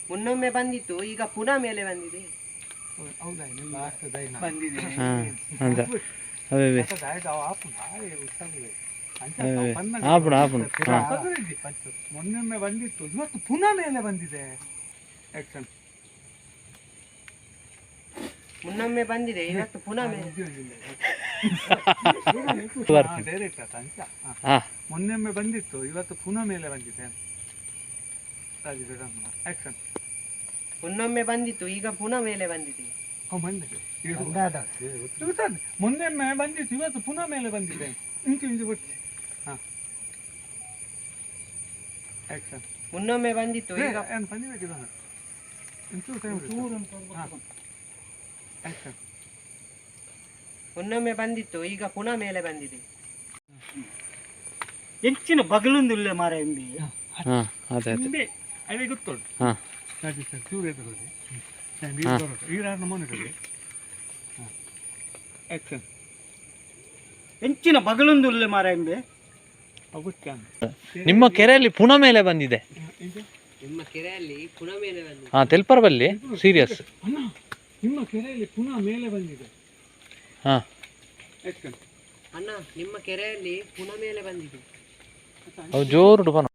ಮುನ್ನೊಮ್ಮೆ ಬಂದಿತ್ತು, ಈಗ ಪುನಃ ಮೇಲೆ ಬಂದಿದೆ. ಮೊನ್ನೆ ಬಂದಿತ್ತು, ಇವತ್ತು ಪುನಃ ಮೇಲೆ ಬಂದಿದೆ. ಮುನ್ನೊಮ್ಮೆ ಬಂದಿದೆ, ಇವತ್ತು ಪುನಃ ಮೇಲೆ. ಮೊನ್ನೆಮ್ಮೆ ಬಂದಿತ್ತು, ಇವತ್ತು ಪುನಃ ಮೇಲೆ ಬಂದಿದೆ. ಮುನ್ನೊಮ್ಮೆ ಬಂದಿತ್ತು, ಈಗ ಪುನಃ ಮೇಲೆ ಬಂದಿದೆ. ಮೊನ್ನೆಮ್ಮೆ ಬಂದಿತ್ತು, ಇವತ್ತು ಪುನಃ ಮೇಲೆ ಬಂದಿದೆ. ಇಂಚು ಇಂಚು ಬಿಟ್ಟು ಮುನ್ನೊಮ್ಮೆ ಬಂದಿತ್ತು, ಈಗ ಮುನ್ನೊಮ್ಮೆ ಬಂದಿತ್ತು, ಈಗ ಪುನಃ ಮೇಲೆ ಬಂದಿದೆ. ಹೆಚ್ಚಿನ ಬಗಲೊಂದಿಲ್ಲ ಮಾರ ಹಿಂದೆ ಅದೇ ಗೊತ್ತುಂಟು. ಚೂರು ಎದುರಲ್ಲಿ ಹೆಚ್ಚಿನ ಬಗಲೊಂದಿಲ್ಲ ಮಾರ ಹಿಂದೆ. ನಿಮ್ಮ ಕೆರೆಯಲ್ಲಿ ಪುನಃ ಮೇಲೆ ಬಂದಿದೆ. ನಿಮ್ಮ ಕೆರೆಯಲ್ಲಿ ಪುನಃ ಮೇಲೆ ಬಂದಿದೆ. ಹಾ, ತೆಲ್ಪರ್ಬಲ್ಲಿ ಸೀರಿಯಸ್. ನಿಮ್ಮ ಕೆರೆಯಲ್ಲಿ ಪುನಃ ಮೇಲೆ ಬಂದಿದೆ. ಹಾ ಅಣ್ಣ, ನಿಮ್ಮ ಕೆರೆಯಲ್ಲಿ ಪುನಃ ಮೇಲೆ ಬಂದಿದೆ. ಜೋರು